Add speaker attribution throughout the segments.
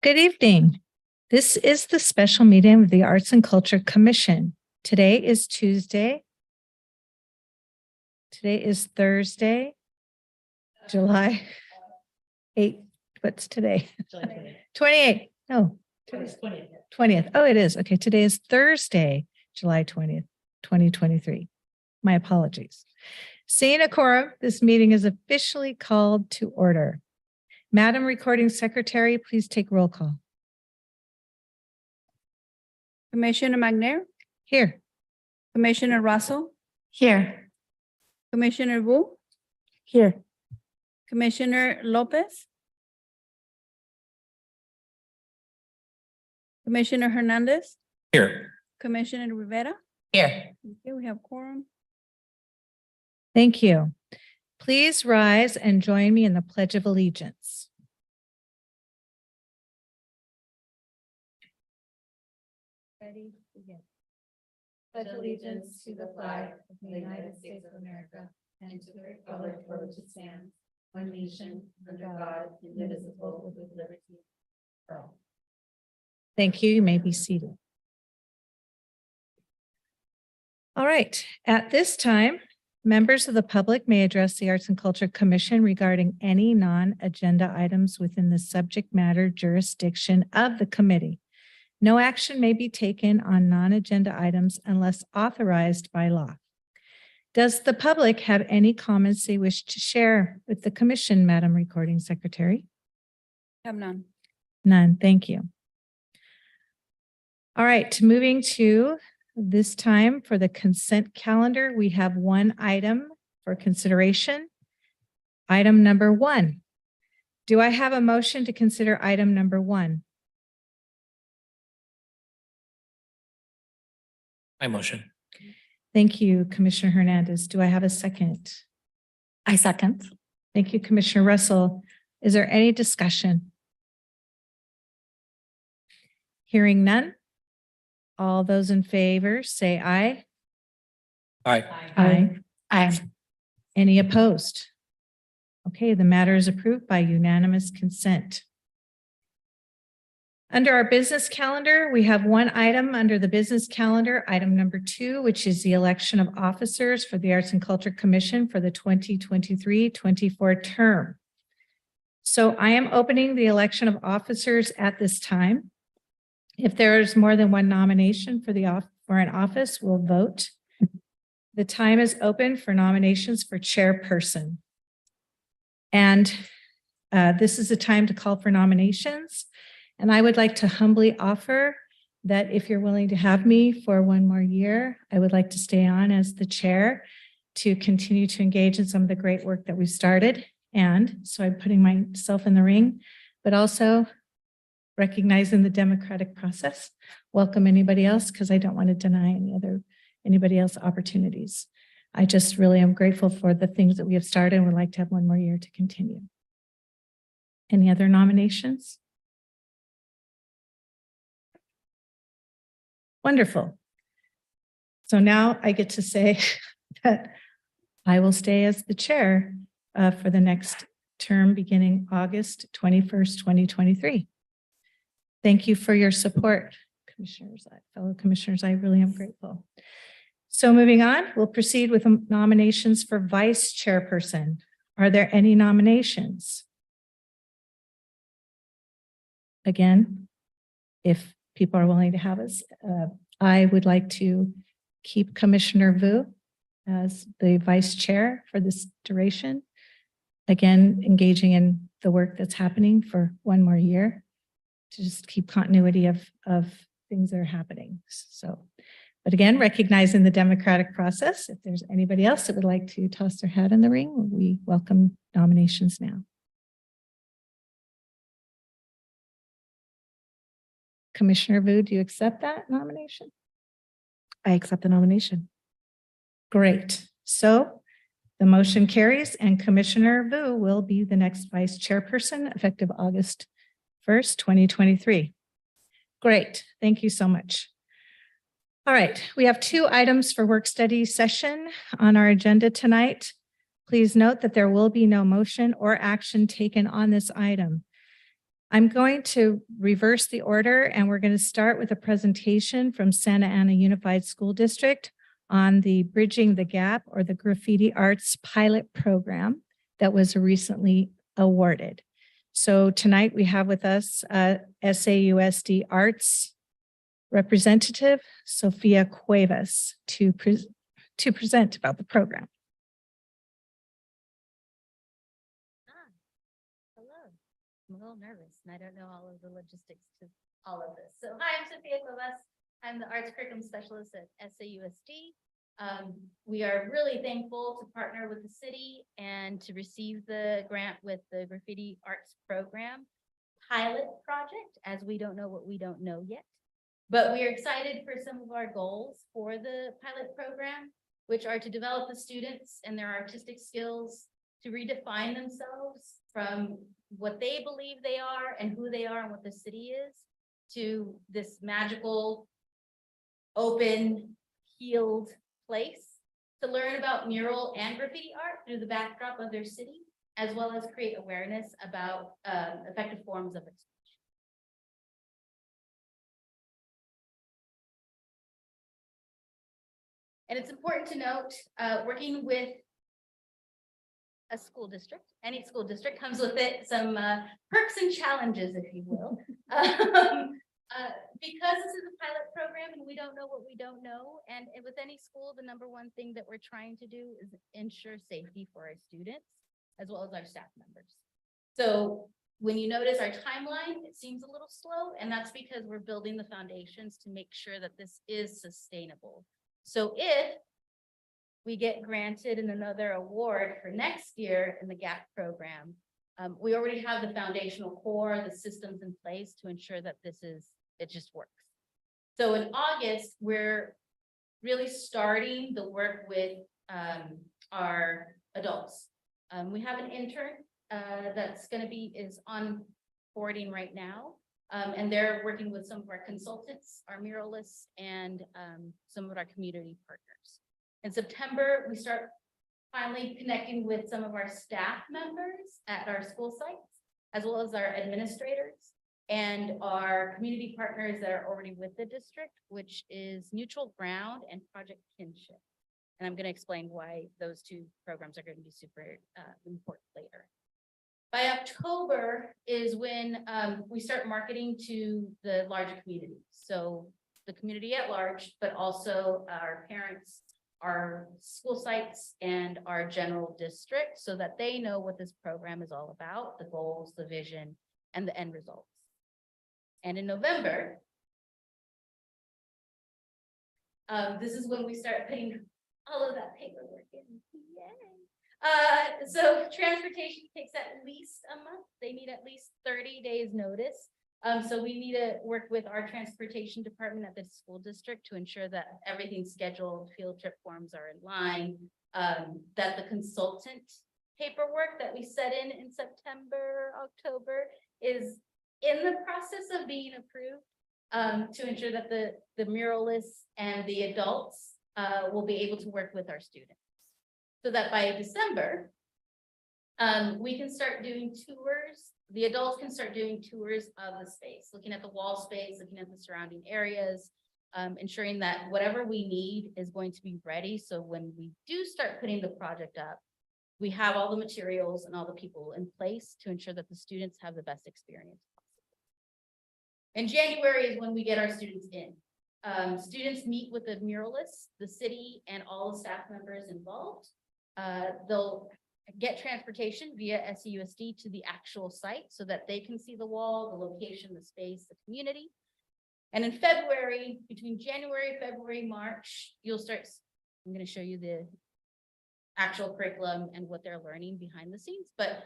Speaker 1: Good evening. This is the special meeting of the Arts and Culture Commission. Today is Tuesday. Today is Thursday, July 8th. What's today? 28th. No, 20th. Oh, it is. Okay, today is Thursday, July 20th, 2023. My apologies. Seeing a quorum, this meeting is officially called to order. Madam Recording Secretary, please take roll call.
Speaker 2: Commissioner McNair,
Speaker 1: Here.
Speaker 2: Commissioner Russell,
Speaker 1: Here.
Speaker 2: Commissioner Wu,
Speaker 1: Here.
Speaker 2: Commissioner Lopez, Commissioner Hernandez,
Speaker 3: Here.
Speaker 2: Commissioner Rivera.
Speaker 3: Here.
Speaker 2: Okay, we have quorum.
Speaker 1: Thank you. Please rise and join me in the Pledge of Allegiance. Ready, begin. Pledge allegiance to the flag of the United States of America and to the republic for which it stands, one nation, under God, indivisible, with liberty for all. Thank you. You may be seated. All right. At this time, members of the public may address the Arts and Culture Commission regarding any non-agenda items within the subject matter jurisdiction of the committee. No action may be taken on non-agenda items unless authorized by law. Does the public have any comments they wish to share with the commission, Madam Recording Secretary?
Speaker 2: Have none.
Speaker 1: None, thank you. All right, moving to this time for the consent calendar, we have one item for consideration. Item number 1. Do I have a motion to consider item number 1?
Speaker 3: I motion.
Speaker 1: Thank you, Commissioner Hernandez. Do I have a second?
Speaker 4: I second.
Speaker 1: Thank you, Commissioner Russell. Is there any discussion? Hearing none. All those in favor say aye.
Speaker 3: Aye.
Speaker 1: Aye.
Speaker 4: Aye.
Speaker 1: Any opposed? Okay, the matter is approved by unanimous consent. Under our business calendar, we have one item under the business calendar, item number 2, which is the election of officers for the Arts and Culture Commission for the 2023-24 term. So I am opening the election of officers at this time. If there is more than one nomination for an office, we'll vote. The time is open for nominations for chairperson. And this is the time to call for nominations. And I would like to humbly offer that if you're willing to have me for one more year, I would like to stay on as the chair to continue to engage in some of the great work that we've started. And so I'm putting myself in the ring, but also recognizing the democratic process. Welcome anybody else, because I don't want to deny anybody else opportunities. I just really am grateful for the things that we have started and would like to have one more year to continue. Any other nominations? Wonderful. So now I get to say that I will stay as the chair for the next term beginning August 21st, 2023. Thank you for your support, commissioners, fellow commissioners. I really am grateful. So moving on, we'll proceed with nominations for vice chairperson. Are there any nominations? Again, if people are willing to have us, I would like to keep Commissioner Vu as the vice chair for this duration. Again, engaging in the work that's happening for one more year to just keep continuity of things that are happening. So, but again, recognizing the democratic process, if there's anybody else that would like to toss their hat in the ring, we welcome nominations now. Commissioner Vu, do you accept that nomination?
Speaker 4: I accept the nomination.
Speaker 1: Great. So the motion carries and Commissioner Vu will be the next vice chairperson effective August 1st, 2023. Great. Thank you so much. All right. We have 2 items for work study session on our agenda tonight. Please note that there will be no motion or action taken on this item. I'm going to reverse the order, and we're going to start with a presentation from Santa Ana Unified School District on the Bridging the Gap, or the Graffiti Arts Pilot Program that was recently awarded. So tonight we have with us SAUSD Arts representative Sophia Cuevas to present about the program.
Speaker 5: Hello. I'm a little nervous and I don't know all of the logistics to all of this. So hi, I'm Sophia Cuevas. I'm the Arts Curriculum Specialist at SAUSD. We are really thankful to partner with the city and to receive the grant with the Graffiti Arts Program pilot project, as we don't know what we don't know yet. But we are excited for some of our goals for the pilot program, which are to develop the students and their artistic skills, to redefine themselves from what they believe they are and who they are and what the city is, to this magical, open, healed place, to learn about mural and graffiti art through the backdrop of their city, as well as create awareness about effective forms of expression. And it's important to note, working with a school district, any school district comes with it some perks and challenges, if you will. Because this is a pilot program and we don't know what we don't know. And with any school, the number one thing that we're trying to do is ensure safety for our students, as well as our staff members. So when you notice our timeline, it seems a little slow, and that's because we're building the foundations to make sure that this is sustainable. So if we get granted another award for next year in the GAP program, we already have the foundational core, the systems in place to ensure that it just works. So in August, we're really starting the work with our adults. We have an intern that's going to is onboarding right now. And they're working with some of our consultants, our muralists, and some of our community partners. In September, we start finally connecting with some of our staff members at our school sites, as well as our administrators and our community partners that are already with the district, which is Neutral Ground and Project Kinship. And I'm going to explain why those two programs are going to be super important later. By October is when we start marketing to the larger community. So the community at large, but also our parents, our school sites, and our general district, so that they know what this program is all about, the goals, the vision, and the end results. And in November, this is when we start putting all of that paperwork in. Yay! So transportation takes at least a month. They need at least 30 days notice. So we need to work with our transportation department at the school district to ensure that everything's scheduled, field trip forms are in line, that the consultant paperwork that we set in September, October is in the process of being approved, to ensure that the muralists and the adults will be able to work with our students. So that by December, we can start doing tours. The adults can start doing tours of the space, looking at the wall space, looking at the surrounding areas, ensuring that whatever we need is going to be ready. So when we do start putting the project up, we have all the materials and all the people in place to ensure that the students have the best experience possible. In January is when we get our students in. Students meet with the muralists, the city, and all the staff members involved. They'll get transportation via SAUSD to the actual site so that they can see the wall, the location, the space, the community. And in February, between January, February, March, you'll start, I'm going to show you the actual curriculum and what they're learning behind the scenes, but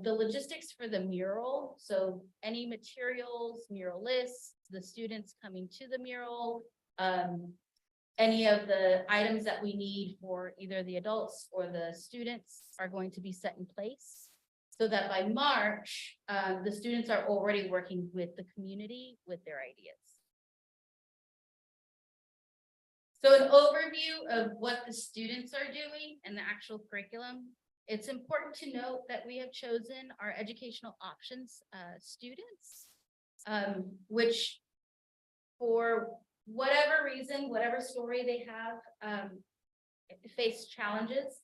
Speaker 5: the logistics for the mural, so any materials, mural lists, the students coming to the mural, any of the items that we need for either the adults or the students are going to be set in place so that by March, the students are already working with the community with their ideas. So an overview of what the students are doing and the actual curriculum it's important to note that we have chosen our educational options students, which for whatever reason, whatever story they have, face challenges.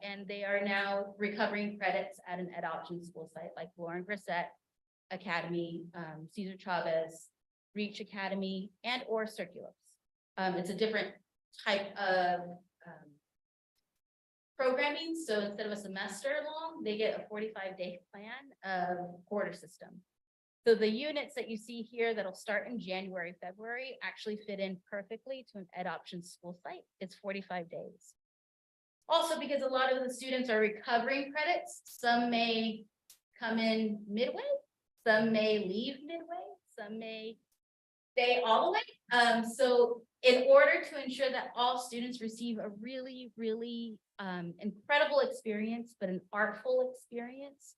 Speaker 5: And they are now recovering credits at an ed option school site like Lauren Grissett Academy, Cesar Chavez, Reach Academy, and or Circulus. It's a different type of programming. So instead of a semester long, they get a 45-day plan quarter system. So the units that you see here that'll start in January, February actually fit in perfectly to an ed option school site. It's 45 days. Also, because a lot of the students are recovering credits, some may come in midway, some may leave midway, some may stay all the way. So in order to ensure that all students receive a really, really incredible experience, but an artful experience,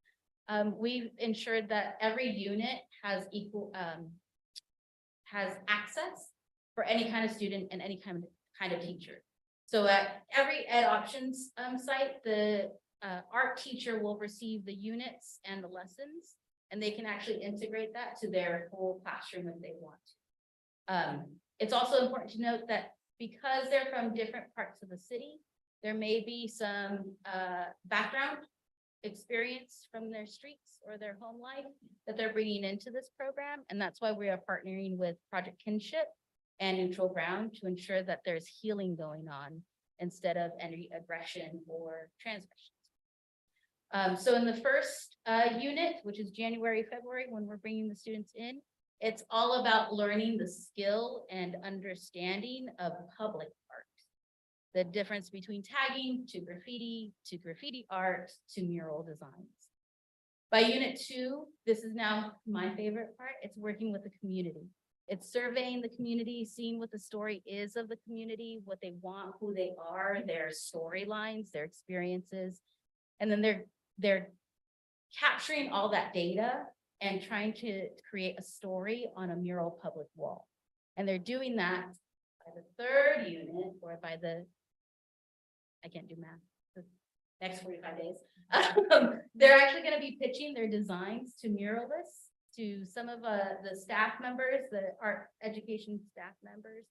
Speaker 5: we've ensured that every unit has equal has access for any kind of student and any kind of teacher. So at every ed options site, the art teacher will receive the units and the lessons, and they can actually integrate that to their whole classroom if they want to. It's also important to note that because they're from different parts of the city, there may be some background experience from their streets or their home life that they're bringing into this program. And that's why we are partnering with Project Kinship and Neutral Ground to ensure that there's healing going on instead of any aggression or transgressions. So in the first unit, which is January, February, when we're bringing the students in, it's all about learning the skill and understanding of public art. The difference between tagging to graffiti art to mural designs. By unit 2, this is now my favorite part. It's working with the community. It's surveying the community, seeing what the story is of the community, what they want, who they are, their storylines, their experiences. And then they're capturing all that data and trying to create a story on a mural public wall. And they're doing that by the 3rd unit or by the, I can't do math, the next 45 days. They're actually going to be pitching their designs to muralists, to some of the staff members, the art education staff members,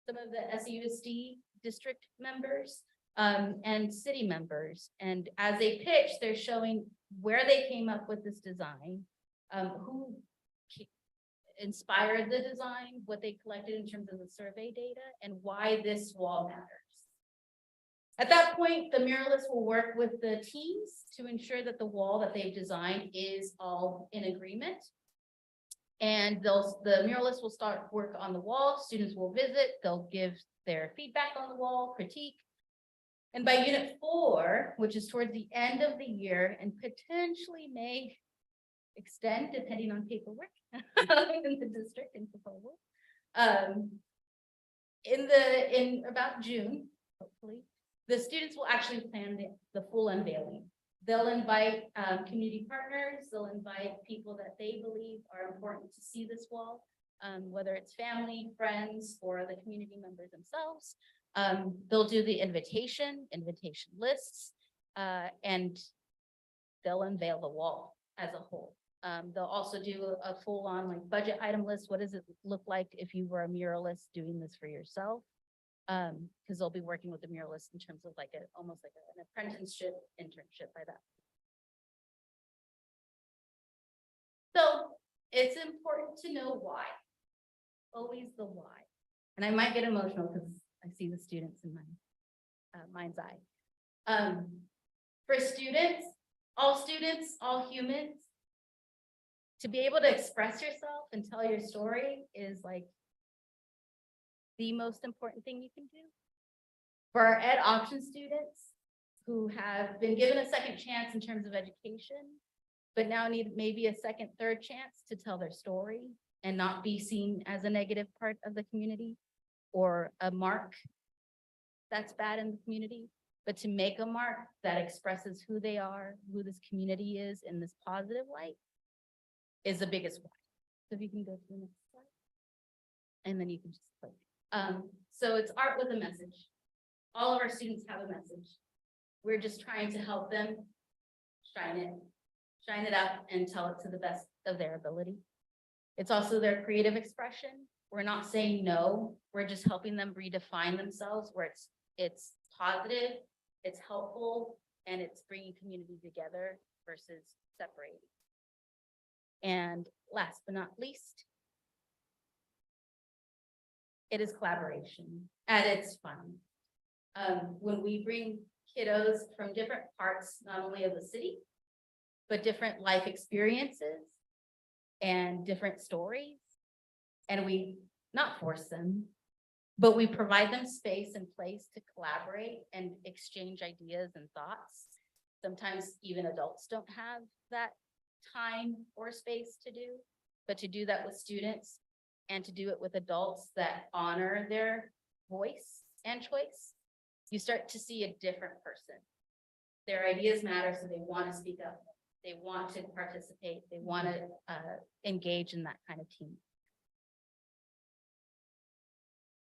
Speaker 5: some of the SUSD district members, and city members. And as they pitch, they're showing where they came up with this design, who inspired the design, what they collected in terms of the survey data, and why this wall matters. At that point, the muralists will work with the teams to ensure that the wall that they've designed is all in agreement. And the muralists will start work on the wall, students will visit, they'll give their feedback on the wall, critique. And by unit 4, which is towards the end of the year and potentially may extend depending on paperwork in the district and proposal. In about June, hopefully, the students will actually plan the full unveiling. They'll invite community partners, they'll invite people that they believe are important to see this wall, whether it's family, friends, or the community members themselves. They'll do the invitation lists, and they'll unveil the wall as a whole. They'll also do a full-on like budget item list. What does it look like if you were a muralist doing this for yourself? Because they'll be working with the muralist in terms of like almost like an apprenticeship internship by that. So it's important to know why. Always the why. And I might get emotional because I see the students in my mind's eye. For students, all humans, to be able to express yourself and tell your story is like the most important thing you can do. For our ed option students who have been given a second chance in terms of education, but now need maybe a second, third chance to tell their story and not be seen as a negative part of the community or a mark that's bad in the community, but to make a mark that expresses who they are, who this community is in this positive light is the biggest one. So if you can go to the next slide. And then you can just click. So it's art with a message. All of our students have a message. We're just trying to help them shine it up and tell it to the best of their ability. It's also their creative expression. We're not saying no, we're just helping them redefine themselves where it's positive, it's helpful, and it's bringing community together versus separating. And last but not least, it is collaboration at its fun. When we bring kiddos from different parts, not only of the city, but different life experiences and different stories, and we not force them, but we provide them space and place to collaborate and exchange ideas and thoughts. Sometimes even adults don't have that time or space to do, but to do that with students and to do it with adults that honor their voice and choice, you start to see a different person. Their ideas matter, so they want to speak up. They want to participate. They want to engage in that kind of team.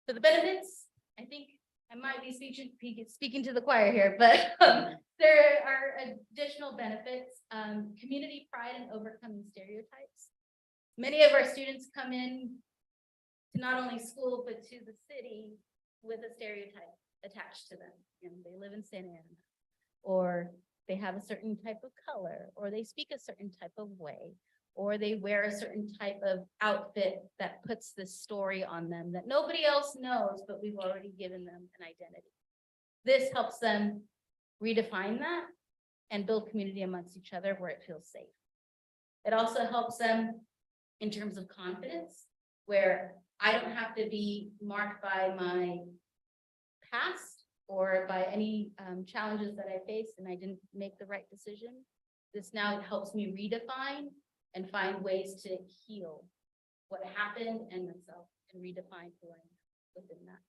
Speaker 5: So the benefits, I think I might be speaking to the choir here, but there are additional benefits. Community pride and overcoming stereotypes. Many of our students come in to not only school, but to the city with a stereotype attached to them. And they live in Santa Ana, or they have a certain type of color, or they speak a certain type of way, or they wear a certain type of outfit that puts this story on them that nobody else knows, but we've already given them an identity. This helps them redefine that and build community amongst each other where it feels safe. It also helps them in terms of confidence, where I don't have to be marked by my past or by any challenges that I faced and I didn't make the right decision. This now helps me redefine and find ways to heal what happened and myself and redefine who I am within that.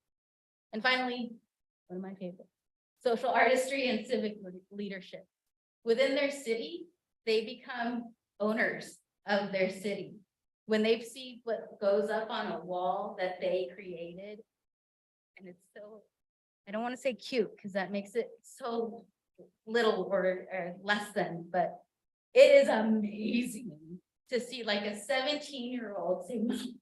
Speaker 5: And finally, one of my favorites, social artistry and civic leadership. Within their city, they become owners of their city. When they see what goes up on a wall that they created, and it's so, I don't want to say cute because that makes it so little or less than, but it is amazing to see like a 17-year-old say, "Mom,"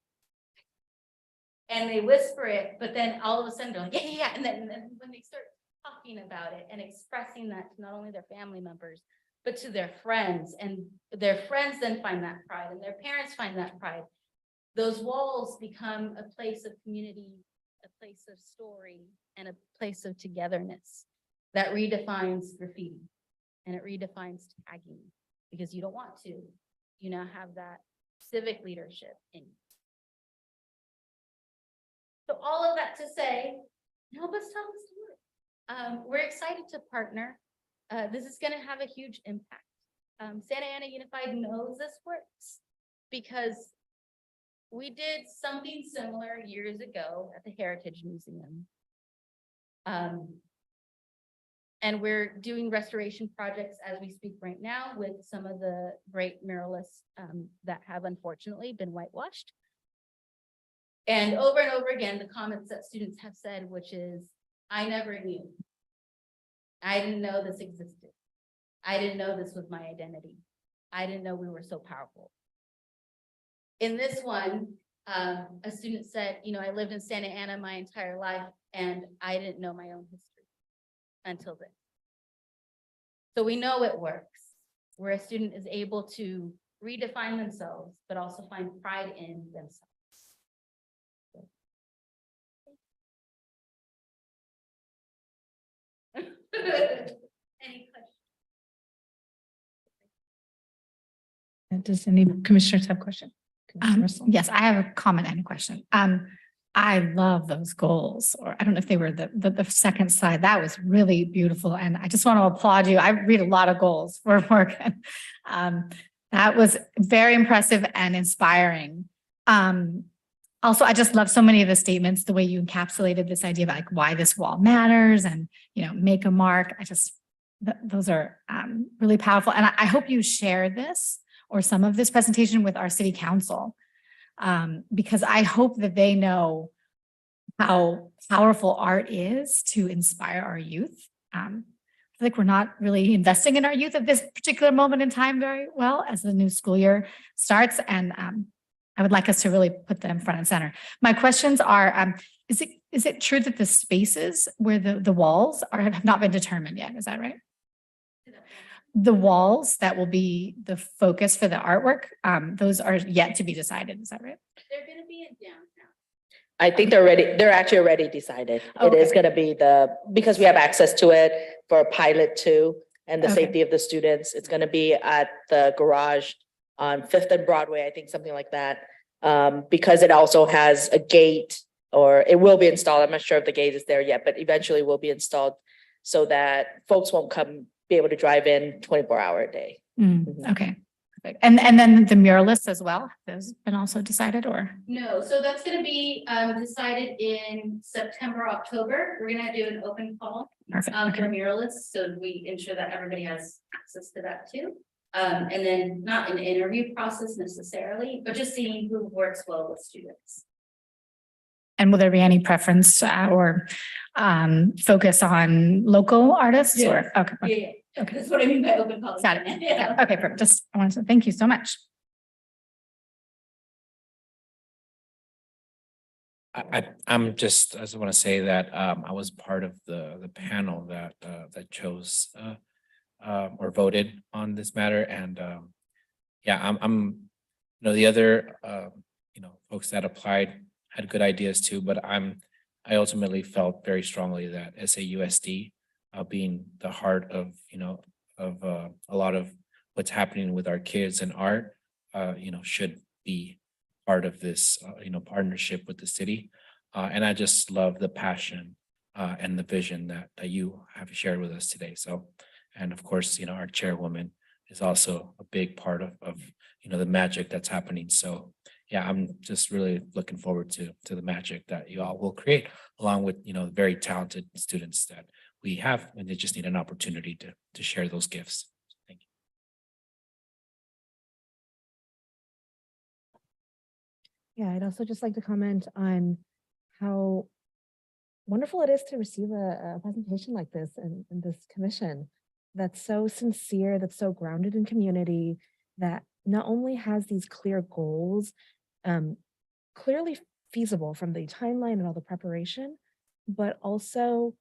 Speaker 5: and they whisper it, but then all of a sudden they're like, yeah. And then when they start talking about it and expressing that to not only their family members, but to their friends, and their friends then find that pride and their parents find that pride. Those walls become a place of community, a place of story, and a place of togetherness that redefines graffiti and it redefines tagging, because you don't want to, you now have that civic leadership in you. So all of that to say, help us tell the story. We're excited to partner. This is going to have a huge impact. Santa Ana Unified knows this works because we did something similar years ago at the Heritage Museum. And we're doing restoration projects as we speak right now with some of the great muralists that have unfortunately been whitewashed. And over again, the comments that students have said, which is, I never knew. I didn't know this existed. I didn't know this was my identity. I didn't know we were so powerful. In this one, a student said, I lived in Santa Ana my entire life and I didn't know my own history until then. So we know it works, where a student is able to redefine themselves, but also find pride in themselves. Any questions?
Speaker 1: Does any commissioners have questions? Commissioner Russell?
Speaker 4: Yes, I have a comment and a question. I love those goals, or I don't know if they were the second slide. That was really beautiful. And I just want to applaud you. I read a lot of goals for work. That was very impressive and inspiring. Also, I just love so many of the statements, the way you encapsulated this idea of like why this wall matters and, make a mark. Those are really powerful. And I hope you share this or some of this presentation with our city council, because I hope that they know how powerful art is to inspire our youth. For feel like we're not really investing in our youth at this particular moment in time very well as the new school year starts. And I would like us to really put them front and center. My questions are, is it true that the spaces where the walls have not been determined yet? Is that right? The walls that will be the focus for the artwork, those are yet to be decided. Is that right?
Speaker 5: They're gonna be in downtown.
Speaker 6: I think they're actually already decided. It is
Speaker 4: Okay.
Speaker 6: gonna be because we have access to it for a pilot too, and the
Speaker 4: Okay.
Speaker 6: safety of the students. It's gonna be at the garage on Fifth and Broadway, I think, something like that. Because it also has a gate, or it will be installed. I'm not sure if the gate is there yet, but eventually will be installed so that folks won't be able to drive in 24-hour a day. Mhm.
Speaker 4: Okay. Perfect. And then the muralists as well, those been also decided or?
Speaker 5: No, so that's gonna be decided in September, October. We're gonna do an open call
Speaker 4: Perfect.
Speaker 5: for
Speaker 4: Okay.
Speaker 5: muralists, so we ensure that everybody has access to that too. And then not an interview process necessarily, but just seeing who works well with students.
Speaker 4: And will there be any preference or focus on local artists or?
Speaker 5: Yes.
Speaker 4: Okay.
Speaker 5: Yeah,
Speaker 4: Okay.
Speaker 5: that's what I mean by open call.
Speaker 4: Got it. Yeah. Okay, perfect. Just, I want to say thank you so much.
Speaker 3: I just want to say that I was part of the panel that chose or voted on this matter, and yeah, I'm the other folks that applied had good ideas too, but I ultimately felt very strongly that SAUSD being the heart of a lot of what's happening with our kids and art should be part of this partnership with the city. And I just love the passion and the vision that you have shared with us today. So, and of course, our chairwoman is also a big part of the magic that's happening. So yeah, I'm just really looking forward to the magic that you all will create, along with very talented students that we have, and they just need an opportunity to share those gifts. Thank you.
Speaker 7: Yeah, I'd also just like to comment on how wonderful it is to receive a presentation like this in this commission that's so sincere, that's so grounded in community, that not only has these clear goals, clearly feasible from the timeline and all the preparation, but also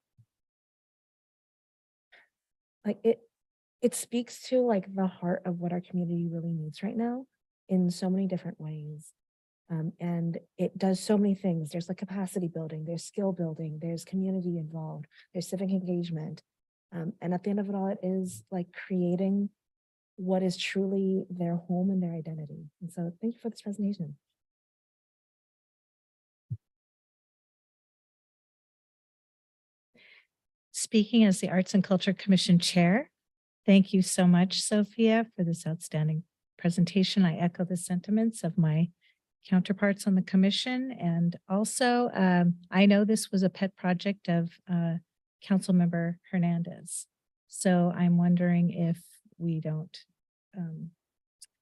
Speaker 7: like it speaks to like the heart of what our community really needs right now in so many different ways. And it does so many things. There's like capacity building, there's skill building, there's community involved, there's civic engagement. And at the end of it all, it is like creating what is truly their home and their identity. And so thank you for this presentation.
Speaker 1: Speaking as the Arts and Culture Commission Chair, thank you so much, Sophia, for this outstanding presentation. I echo the sentiments of my counterparts on the commission. And also, I know this was a pet project of Councilmember Hernandez. So I'm wondering if we don't,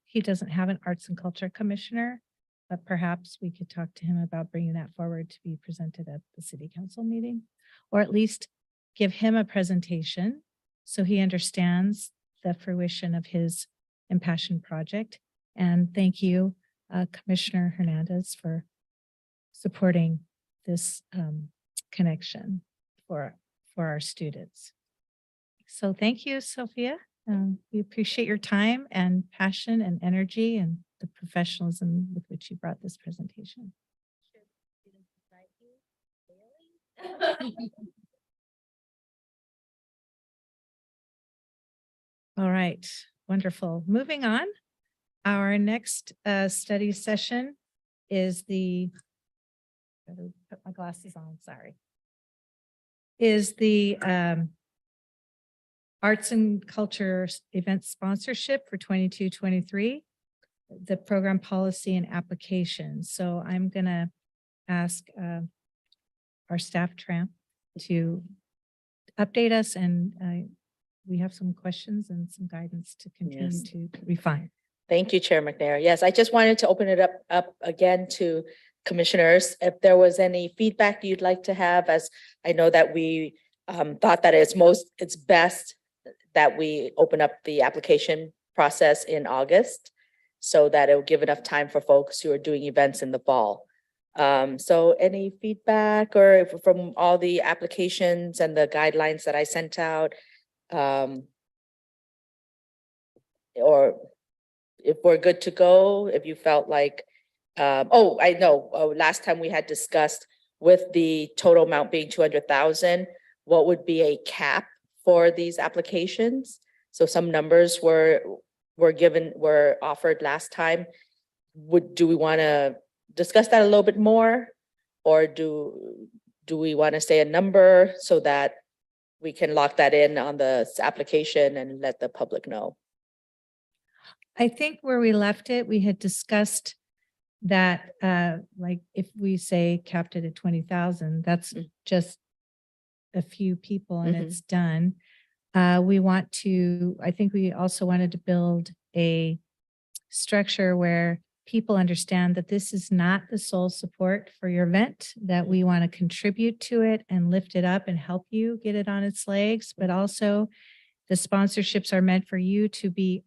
Speaker 1: he doesn't have an Arts and Culture Commissioner, but perhaps we could talk to him about bringing that forward to be presented at the city council meeting, or at least give him a presentation so he understands the fruition of his impassioned project. And thank you, Commissioner Hernandez, for supporting this connection for our students. So thank you, Sophia. We appreciate your time and passion and energy and the professionalism with which you brought this presentation. All right, wonderful. Moving on. Our next study session is put my glasses on, sorry. Is the Arts and Culture Event Sponsorship for 22-23, the program policy and application. So I'm gonna ask our staff tramp to update us, and we have some questions and some guidance to continue
Speaker 6: Yes.
Speaker 1: to refine.
Speaker 6: Thank you, Chair McNair. Yes, I just wanted to open it up again to commissioners. If there was any feedback you'd like to have, as I know that we thought that it's best that we open up the application process in August so that it will give enough time for folks who are doing events in the fall. So any feedback or from all the applications and the guidelines that I sent out? Or if we're good to go, if you felt like, oh, I know, last time we had discussed with the total amount being 200,000, what would be a cap for these applications? So some numbers were offered last time. Do we want to discuss that a little bit more? Or do we want to say a number so that we can lock that in on the application and let the public know?
Speaker 1: I think where we left it, we had discussed that, like, if we say capped it at 20,000, that's just a few people and
Speaker 6: Mhm.
Speaker 1: it's done. I think we also wanted to build a structure where people understand that this is not the sole support for your event, that we want to contribute to it and lift it up and help you get it on its legs, but also the sponsorships are meant for you to be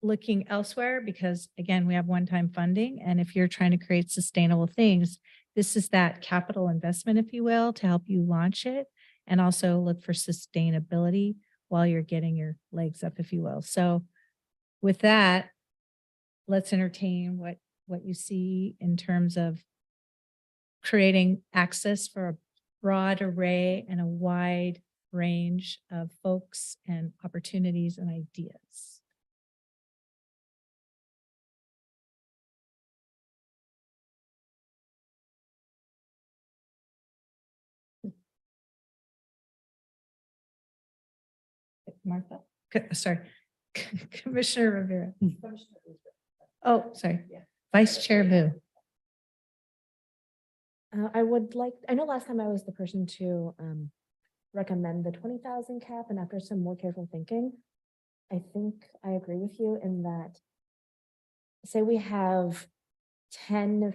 Speaker 1: looking elsewhere because again, we have one-time funding. And if you're trying to create sustainable things, this is that capital investment, if you will, to help you launch it and also look for sustainability while you're getting your legs up, if you will. So with that, let's entertain what you see in terms of creating access for a broad array and a wide range of folks and opportunities and ideas. Martha, sorry, Commissioner Rivera. Oh, sorry, Vice Chair Vu.
Speaker 7: I know last time I was the person to recommend the 20,000 cap, and after some more careful thinking, I think I agree with you in that, say we have 10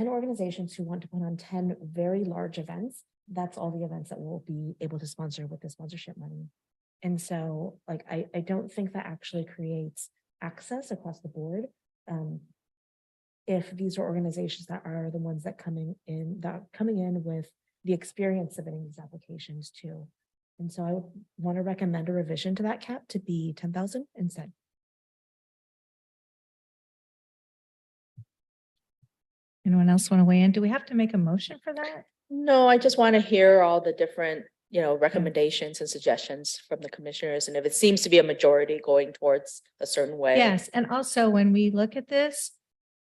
Speaker 7: organizations who want to put on 10 very large events. That's all the events that we'll be able to sponsor with the sponsorship money. And so like, I don't think that actually creates access across the board. If these are organizations that are the ones that coming in with the experience submitting these applications too. And so I would want to recommend a revision to that cap to be 10,000 instead.
Speaker 1: Anyone else want to weigh in? Do we have to make a motion for that?
Speaker 6: No, I just want to hear all the different, recommendations and suggestions from the commissioners. And if it seems to be a majority going towards a certain way.
Speaker 1: Yes, and also when we look at this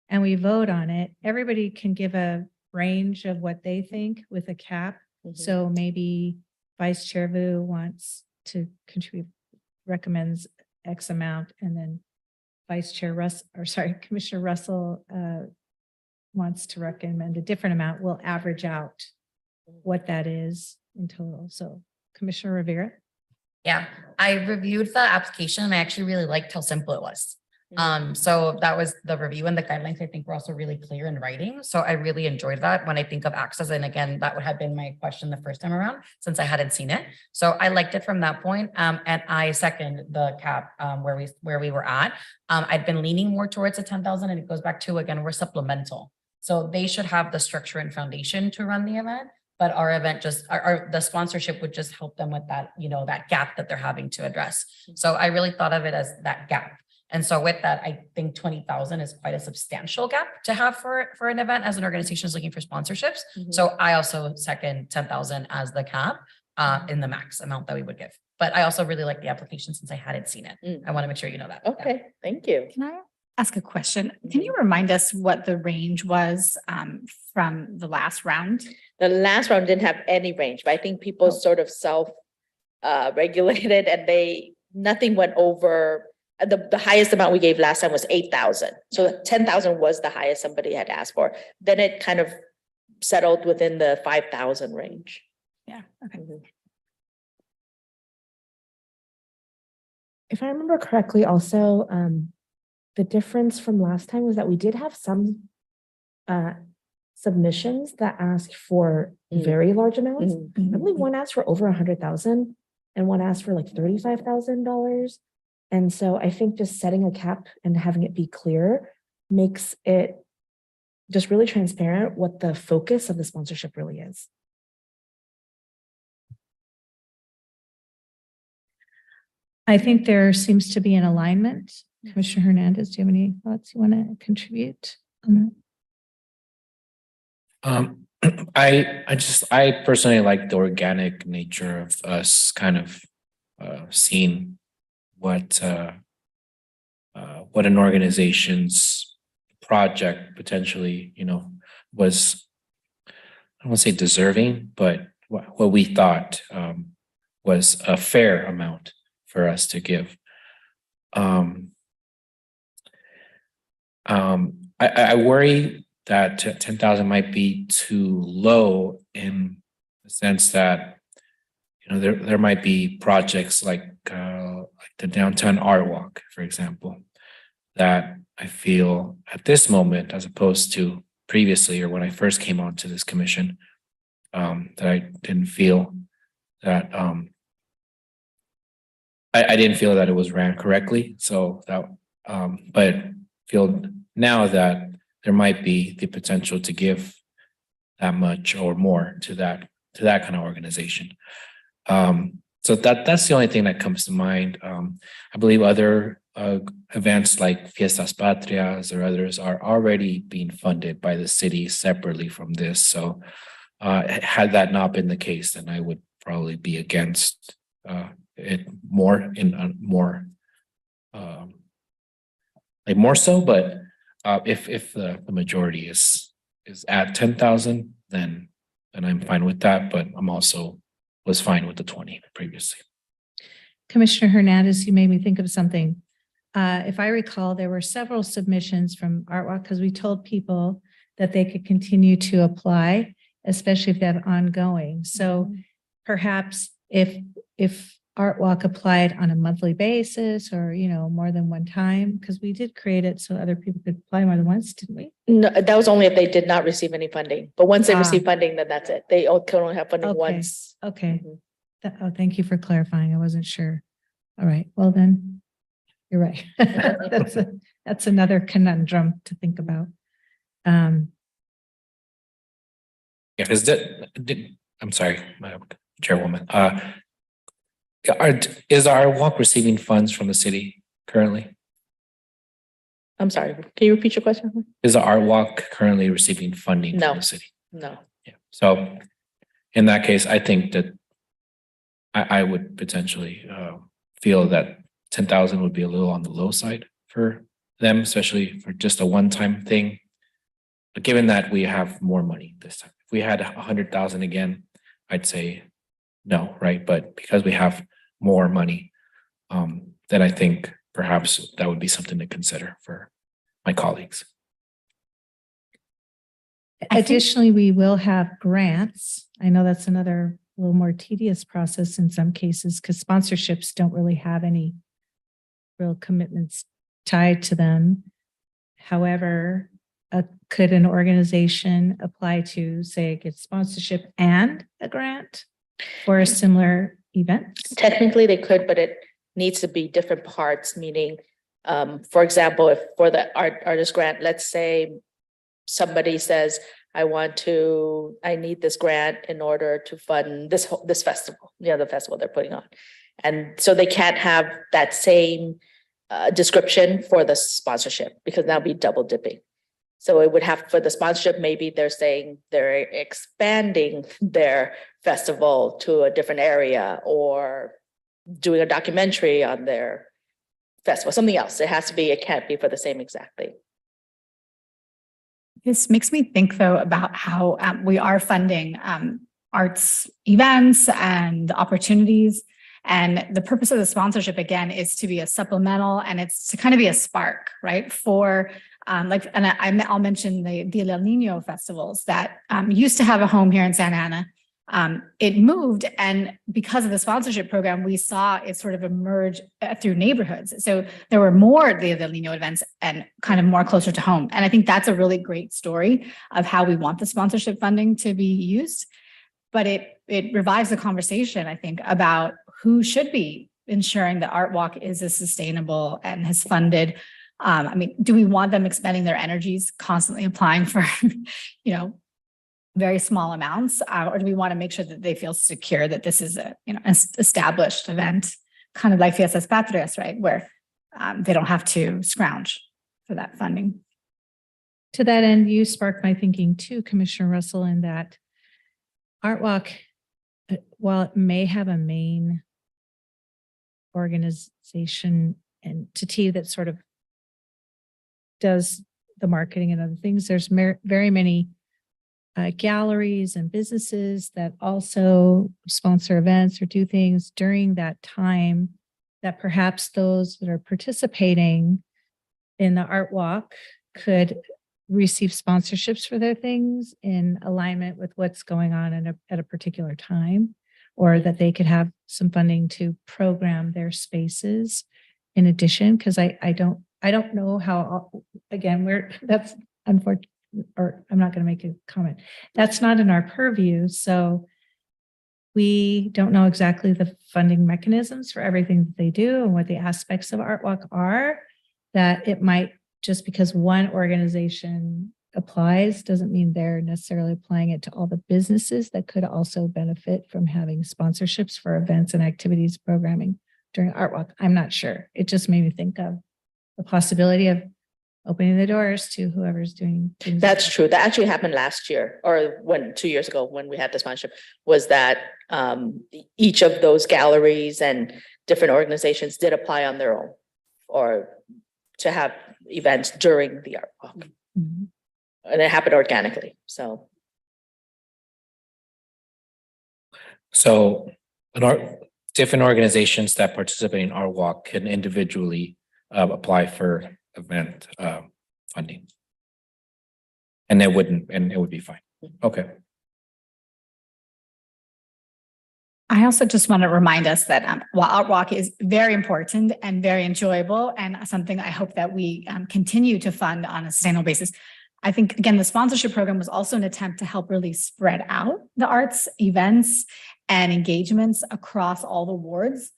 Speaker 1: and we vote on it, everybody can give a range of what they think with a cap.
Speaker 6: Mhm.
Speaker 1: So maybe Vice Chair Vu wants to contribute, recommends X amount, and then Commissioner Russell wants to recommend a different amount. We'll average out what that is in total. So Commissioner Rivera.
Speaker 8: Yeah, I reviewed the application and I actually really liked how simple it was.
Speaker 6: Mhm.
Speaker 8: So that was the review, and the guidelines I think were also really clear in writing. So I really enjoyed that when I think of access. And again, that would have been my question the first time around since I hadn't seen it. So I liked it from that point. And I second the cap where we were at. I'd been leaning more towards the 10,000, and it goes back to, again, we're supplemental. So they should have the structure and foundation to run the event. But our event the sponsorship would just help them with that, that gap that they're having to address. So I really thought of it as that gap. And so with that, I think 20,000 is quite a substantial gap to have for an event as an organization is looking for sponsorships.
Speaker 6: Mhm.
Speaker 8: So I also second 10,000 as the cap in the max amount that we would give. But I also really like the application since I hadn't seen it.
Speaker 6: Mm.
Speaker 8: I want to make sure you know that. Yeah.
Speaker 6: Okay, thank you.
Speaker 4: Can I ask a question? Can you remind us what the range was from the last round?
Speaker 6: The last round didn't have any range, but I think people sort of regulated and nothing went over. The highest amount we gave last time was 8,000. So 10,000 was the highest somebody had asked for. Then it kind of settled within the 5,000 range.
Speaker 4: Yeah, okay.
Speaker 6: Mhm.
Speaker 7: If I remember correctly, also, the difference from last time was that we did have some submissions that asked for
Speaker 6: Mm.
Speaker 7: very large amounts.
Speaker 6: Mhm.
Speaker 7: I believe one asked for over 100,000. and one asked for like $35,000. And so I think just setting a cap and having it be clear makes it just really transparent what the focus of the sponsorship really is.
Speaker 1: I think there seems to be an alignment. Commissioner Hernandez, do you have any thoughts you want to contribute on that?
Speaker 3: I personally like the organic nature of us kind of seeing what an organization's project potentially, was, I don't want to say deserving, but what we thought was a fair amount for us to give. I worry that 10,000 might be too low in the sense that, there might be projects like the downtown art walk, for example, that I feel at this moment, as opposed to previously or when I first came onto this commission, that I didn't feel that I didn't feel that it was ran correctly. So that, but feel now that there might be the potential to give that much or more to that kind of organization. So that's the only thing that comes to mind. I believe other events like Fiestas Patrias or others are already being funded by the city separately from this. So had that not been the case, then I would probably be against it more so. But if the majority is at 10,000, then I'm fine with that. But I'm also was fine with the 20 previously.
Speaker 1: Commissioner Hernandez, you made me think of something. If I recall, there were several submissions from Art Walk because we told people that they could continue to apply, especially if they have ongoing. So perhaps if Art Walk applied on a monthly basis or, more than one time, because we did create it so other people could apply more than once, didn't we?
Speaker 6: No, that was only if they did not receive any funding. But once they
Speaker 1: Ah.
Speaker 6: receive funding, then that's it. They can only have funding
Speaker 1: Okay.
Speaker 6: once.
Speaker 1: Okay.
Speaker 6: Mhm.
Speaker 1: Thank you for clarifying. I wasn't sure. All right. Well, then you're right. That's another conundrum to think about.
Speaker 3: Yeah, because I'm sorry, Madam Chairwoman. Is our walk receiving funds from the city currently?
Speaker 6: I'm sorry, can you repeat your question?
Speaker 3: Is the art walk currently receiving funding
Speaker 6: No.
Speaker 3: from the city?
Speaker 6: No.
Speaker 3: Yeah. So in that case, I think that I would potentially feel that 10,000 would be a little on the low side for them, especially for just a one-time thing. But given that we have more money this time, if we had 100,000 again, I'd say no, right? But because we have more money, then I think perhaps that would be something to consider for my colleagues.
Speaker 1: Additionally, we will have grants. I know that's another little more tedious process in some cases because sponsorships don't really have any real commitments tied to them. However, could an organization apply to, say, get sponsorship and a grant for a similar event?
Speaker 6: Technically they could, but it needs to be different parts, meaning, for example, if for the artist grant, let's say somebody says, I need this grant in order to fund this festival, the festival they're putting on. And so they can't have that same description for the sponsorship because that'll be double dipping. So it would have for the sponsorship, maybe they're saying they're expanding their festival to a different area or doing a documentary on their festival, something else. It can't be for the same exact thing.
Speaker 4: This makes me think, though, about how we are funding arts events and opportunities. And the purpose of the sponsorship, again, is to be a supplemental and it's to kind of be a spark, right? For I'll mention the El Nino festivals that used to have a home here in Santa Ana. It moved, and because of the sponsorship program, we saw it sort of emerge through neighborhoods. So there were more of the El Nino events and kind of more closer to home. And I think that's a really great story of how we want the sponsorship funding to be used. But it revives the conversation, I think, about who should be ensuring that Art Walk is as sustainable and has funded. I mean, do we want them expending their energies constantly applying for, very small amounts? Or do we want to make sure that they feel secure that this is a, established event, kind of like Fiestas Patrias, right? Where they don't have to scrounge for that funding.
Speaker 1: To that end, you sparked my thinking too, Commissioner Russell, in that Art Walk, while it may have a main organization entity that sort of does the marketing and other things, there's very many galleries and businesses that also sponsor events or do things during that time that perhaps those that are participating in the Art Walk could receive sponsorships for their things in alignment with what's going on at a particular time, or that they could have some funding to program their spaces in addition. Because I don't know how, again, that's unfortunate, or I'm not going to make a comment. That's not in our purview. So we don't know exactly the funding mechanisms for everything that they do and what the aspects of Art Walk are, that it might, just because one organization applies doesn't mean they're necessarily applying it to all the businesses that could also benefit from having sponsorships for events and activities programming during Art Walk. I'm not sure. It just made me think of the possibility of opening the doors to whoever's doing things.
Speaker 6: That's true. That actually happened last year, or 2 years ago when we had the sponsorship, was that each of those galleries and different organizations did apply on their own or to have events during the Art Walk.
Speaker 4: Mhm.
Speaker 6: And it happened organically, so.
Speaker 3: So different organizations that participate in Art Walk can individually apply for event funding. And it would be fine. Okay.
Speaker 4: I also just want to remind us that while Art Walk is very important and very enjoyable and something I hope that we continue to fund on a sustainable basis, I think, again, the sponsorship program was also an attempt to help really spread out the arts events and engagements across all the wards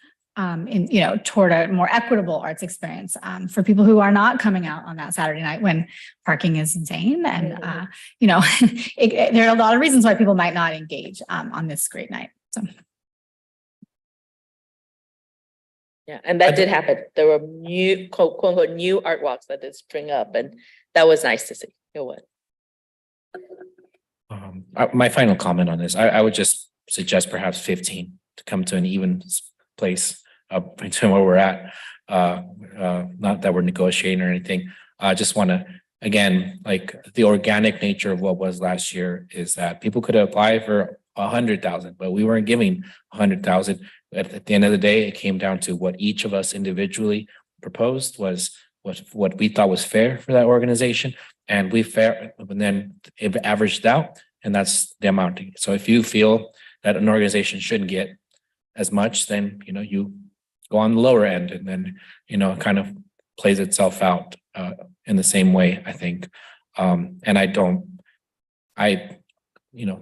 Speaker 4: toward a more equitable arts experience for people who are not coming out on that Saturday night when parking is insane. And, there are a lot of reasons why people might not engage on this great night. So.
Speaker 6: Yeah, and that did happen. There were new, quote unquote, new art walks that did spring up, and that was nice to see. It was.
Speaker 3: My final comment on this, I would just suggest perhaps 15 to come to an even place between where we're at. Not that we're negotiating or anything. I just want to, again, like the organic nature of what was last year is that people could apply for 100,000, but we weren't giving 100,000. At the end of the day, it came down to what each of us individually proposed was what we thought was fair for that organization, and and then it averaged out, and that's the amount. So if you feel that an organization shouldn't get as much, then you go on the lower end, and then it kind of plays itself out in the same way, I think.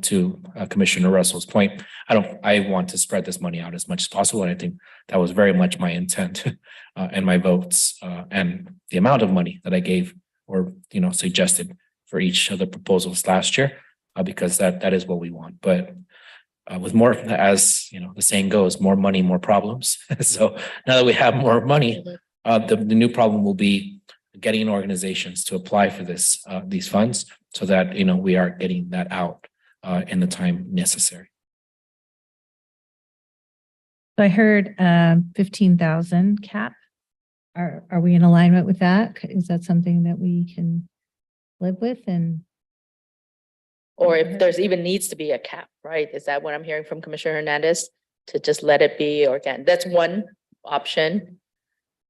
Speaker 3: To Commissioner Russell's point, I want to spread this money out as much as possible. And I think that was very much my intent and my votes and the amount of money that I gave or, suggested for each of the proposals last year, because that is what we want. But with more, as the saying goes, more money, more problems. So now that we have more money, the new problem will be getting organizations to apply for these funds so that, we are getting that out in the time necessary.
Speaker 1: So I heard 15,000 cap. Are we in alignment with that? Is that something that we can live with?
Speaker 6: Or if there's even needs to be a cap, right? Is that what I'm hearing from Commissioner Hernandez? To just let it be organic? That's one option.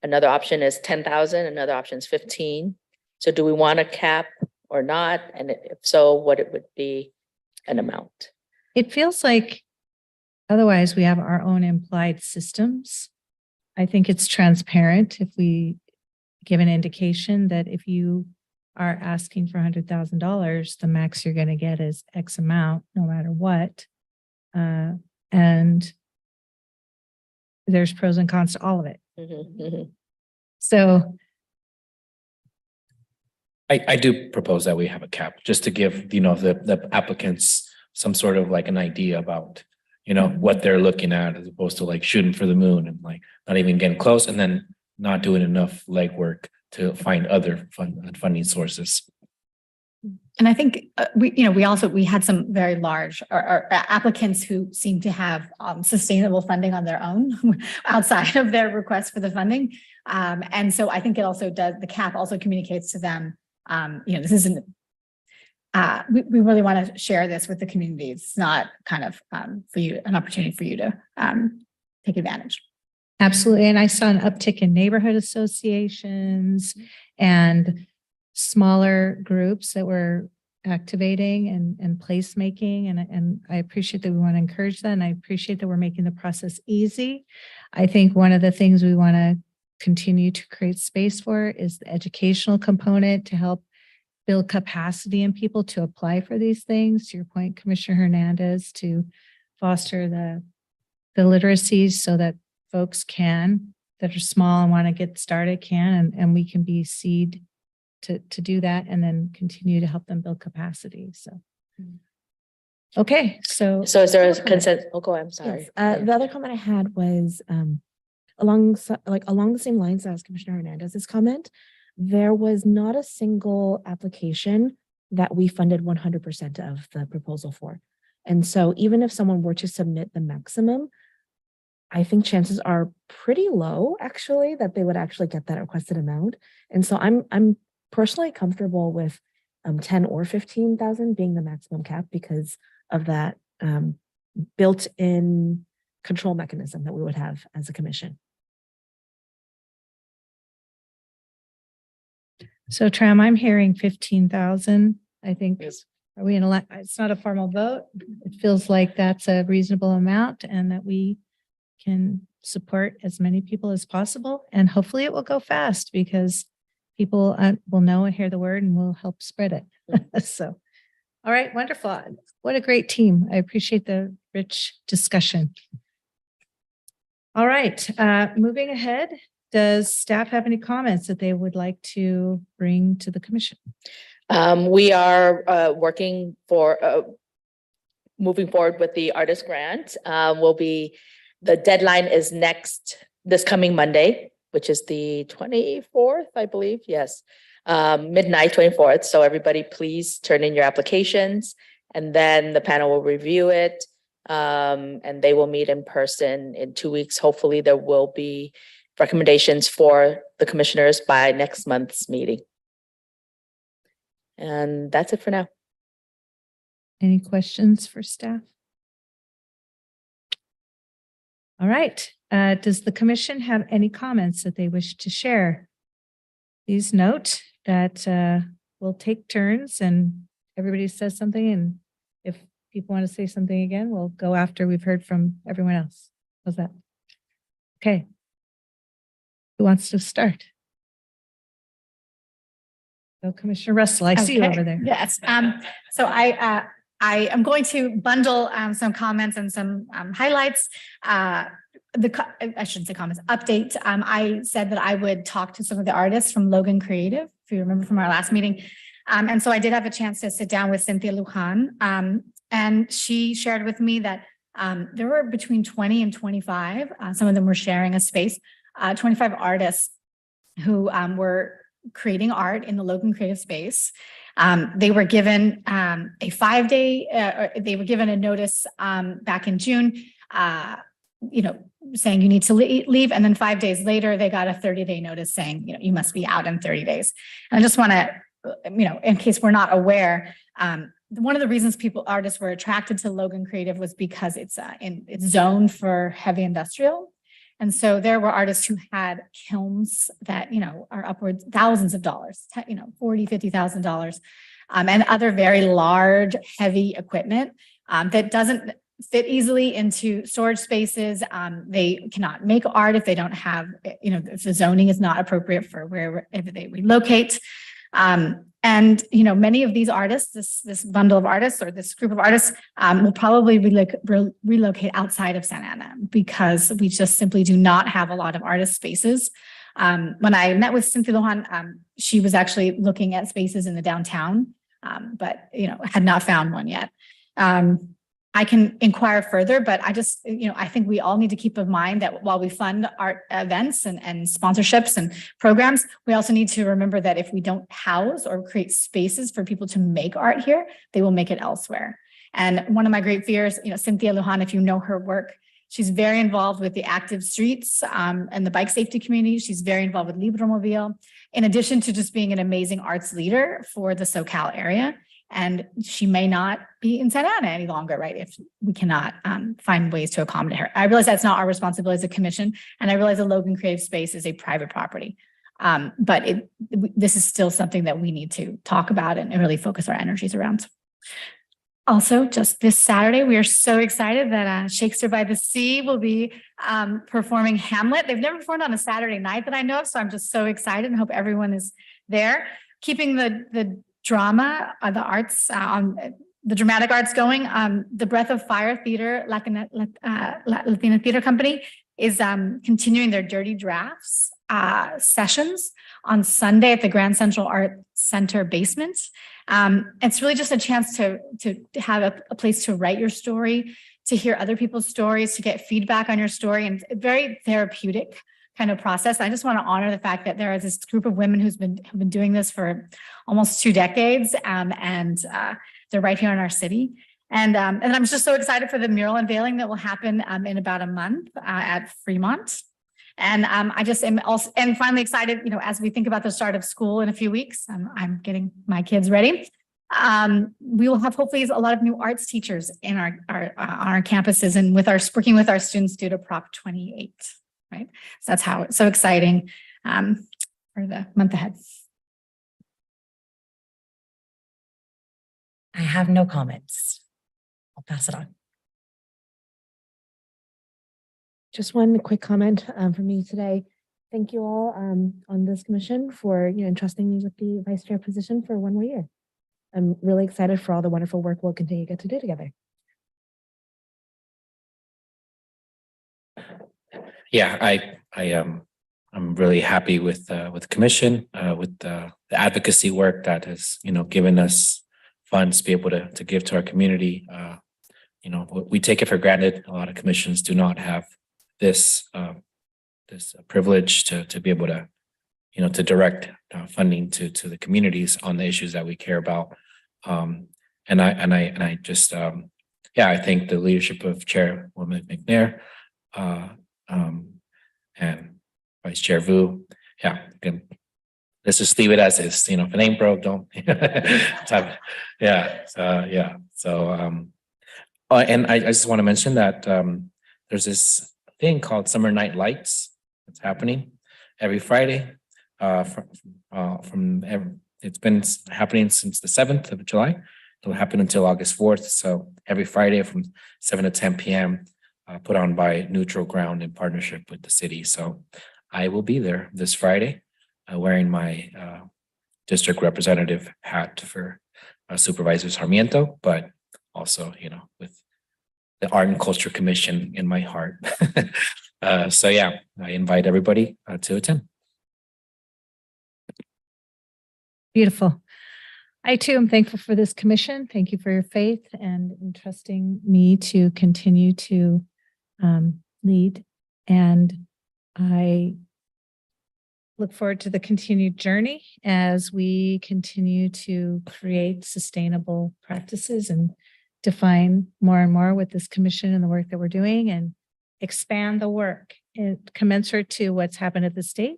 Speaker 6: Another option is 10,000. Another option is 15. So do we want a cap or not? And if so, what it would be an amount?
Speaker 1: It feels like otherwise we have our own implied systems. I think it's transparent if we give an indication that if you are asking for $100,000, the max you're going to get is X amount, no matter what. And there's pros and cons to all of it.
Speaker 6: Mhm, mhm.
Speaker 1: So
Speaker 3: I do propose that we have a cap, just to give, the applicants some sort of like an idea about, what they're looking at, as opposed to like shooting for the moon and like not even getting close, and then not doing enough legwork to find other funding sources.
Speaker 4: And I think we had some very large or applicants who seem to have sustainable funding on their own outside of their request for the funding. And so I think it also does, the cap also communicates to them, this isn't, we really want to share this with the community. It's not kind of for you, an opportunity for you to take advantage.
Speaker 1: absolutely. And I saw an uptick in neighborhood associations and smaller groups that were activating and placemaking. And I appreciate that we want to encourage that. And I appreciate that we're making the process easy. I think one of the things we want to continue to create space for is the educational component to help build capacity in people to apply for these things. To your point, Commissioner Hernandez, to foster the literacies so that folks that are small and want to get started can, and we can be seed to do that, and then continue to help them build capacity. So, okay, so
Speaker 6: So is there a consent? Oh, go ahead, I'm sorry.
Speaker 7: Yes, the other comment I had was along the same lines as Commissioner Hernandez's comment. There was not a single application that we funded 100% of the proposal for. And so even if someone were to submit the maximum, I think chances are pretty low actually that they would actually get that requested amount. And so I'm personally comfortable with 10 or 15,000 being the maximum cap because of that built-in control mechanism that we would have as a commission.
Speaker 1: So Tram, I'm hearing 15,000. I think,
Speaker 6: Yes.
Speaker 1: are we it's not a formal vote. It feels like that's a reasonable amount and that we can support as many people as possible. And hopefully it will go fast because people will know and hear the word and will help spread it. So, all right, wonderful. What a great team. I appreciate the rich discussion. All right, moving ahead. Does staff have any comments that they would like to bring to the commission?
Speaker 6: We are working for moving forward with the artist grant. The deadline is this coming Monday, which is the 24th, I believe. Yes, midnight 24th. So everybody, please turn in your applications, and then the panel will review it, and they will meet in person in 2 weeks. Hopefully, there will be recommendations for the commissioners by next month's meeting. And that's it for now.
Speaker 1: Any questions for staff? All right. Does the commission have any comments that they wish to share? Please note that we'll take turns and everybody says something. And if people want to say something again, we'll go after we've heard from everyone else. How's that? Okay. Who wants to start? So Commissioner Russell, I see you
Speaker 4: Okay.
Speaker 1: over there.
Speaker 4: Yes. So I am going to bundle some comments and some highlights. I shouldn't say comments, update. I said that I would talk to some of the artists from Logan Creative, if you remember from our last meeting. And so I did have a chance to sit down with Cynthia Lujan. And she shared with me that there were between 20 and 25, some of them were sharing a space, 25 artists who were creating art in the Logan Creative Space. They were given a 5-day, they were given a notice back in June, saying you need to leave. And then 5 days later, they got a 30-day notice saying, you must be out in 30 days. And I just want to, in case we're not aware, one of the reasons artists were attracted to Logan Creative was because it's zoned for heavy industrial. And so there were artists who had kilns that, are upwards thousands of dollars, $40,000, $50,000, and other very large, heavy equipment that doesn't fit easily into storage spaces. They cannot make art if they don't have, if the zoning is not appropriate for wherever they relocate. And, you know, many of these artists, this bundle of artists or this group of artists will probably relocate outside of Santa Ana because we just simply do not have a lot of artist spaces. When I met with Cynthia Lujan, she was actually looking at spaces in the downtown, but, you know, had not found one yet. I can inquire further, but I just, you know, I think we all need to keep in mind that while we fund art events and sponsorships and programs, we also need to remember that if we don't house or create spaces for people to make art here, they will make it elsewhere. And one of my great fears, you know, Cynthia Lujan, if you know her work, she's very involved with the active streets and the bike safety community. She's very involved with Libromobile, in addition to just being an amazing arts leader for the SoCal area. And she may not be in Santa Ana any longer, right? If we cannot find ways to accommodate her. I realize that's not our responsibility as a commission. And I realize the Logan Creative Space is a private property. But this is still something that we need to talk about and really focus our energies around. Also, just this Saturday, we are so excited that Shakespeare by the Sea will be performing Hamlet. They've never performed on a Saturday night that I know of, so I'm just so excited and hope everyone is there. Keeping the drama, the arts, the dramatic arts going. The Breath of Fire Theater, Latina Theater Company is continuing their Dirty Drafts sessions on Sunday at the Grand Central Art Center basement. It's really just a chance to have a place to write your story, to hear other people's stories, to get feedback on your story, and very therapeutic kind of process. I just want to honor the fact that there is this group of women have been doing this for almost 2 decades, and they're right here in our city. And I'm just so excited for the mural unveiling that will happen in about a month at Fremont. And I just am also, and finally excited, you know, as we think about the start of school in a few weeks, I'm getting my kids ready. We will have hopefully a lot of new arts teachers in on our campuses and working with our students due to Prop 28. Right. So that's how it's so exciting for the month ahead.
Speaker 8: I have no comments. I'll pass it on.
Speaker 7: Just one quick comment from me today. Thank you all on this commission for entrusting me with the vice chair position for one more year. I'm really excited for all the wonderful work we'll continue to get to do together.
Speaker 3: Yeah, I'm really happy with the commission, with the advocacy work that has, given us funds to be able to give to our community. We take it for granted. A lot of commissions do not have this this privilege to be able to, to direct funding to the communities on the issues that we care about. And I just I think the leadership of Chairwoman McNair and Vice Chair Vu. Yeah, let's just leave it as is. If it ain't broke, don't. So and I just want to mention that there's this thing called Summer Night Lights that's happening every Friday. It's been happening since the 7th of July. It'll happen until August 4th. So every Friday from 7 to 10 p.m. Put on by Neutral Ground in partnership with the city. So I will be there this Friday wearing my district representative hat for Supervisor Sarmiento, but also, with the Art and Culture Commission in my heart. So yeah, I invite everybody to attend.
Speaker 1: Beautiful. I too am thankful for this commission. Thank you for your faith and entrusting me to continue to lead. And I look forward to the continued journey as we continue to create sustainable practices and define more and more with this commission and the work that we're doing and expand the work and commensurate to what's happened at the state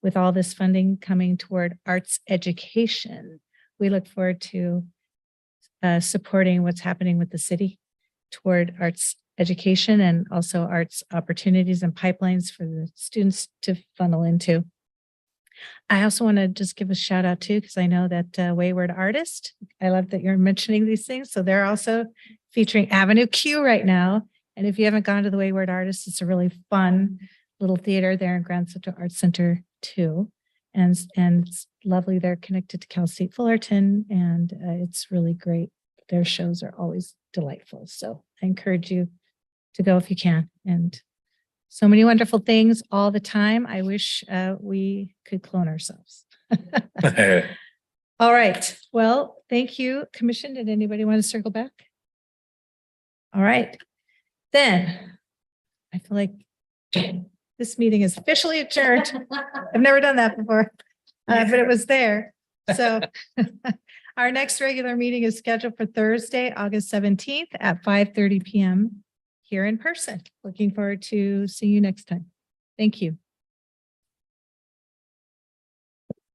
Speaker 1: with all this funding coming toward arts education. We look forward to supporting what's happening with the city toward arts education and also arts opportunities and pipelines for the students to funnel into. I also want to just give a shout out too, because I know that Wayward Artist, I love that you're mentioning these things. So they're also featuring Avenue Q right now. And if you haven't gone to the Wayward Artist, it's a really fun little theater there in Grand Central Arts Center too. and it's lovely. They're connected to Cal State Fullerton, and it's really great. Their shows are always delightful. So I encourage you to go if you can. And so many wonderful things all the time. I wish we could clone ourselves. All right. Well, thank you, Commission. Did anybody want to circle back? All right. Then I feel like this meeting is officially adjourned. I've never done that before, but it was there. So our next regular meeting is scheduled for Thursday, August 17th at 5:30 PM here in person. Looking forward to seeing you next time. Thank you.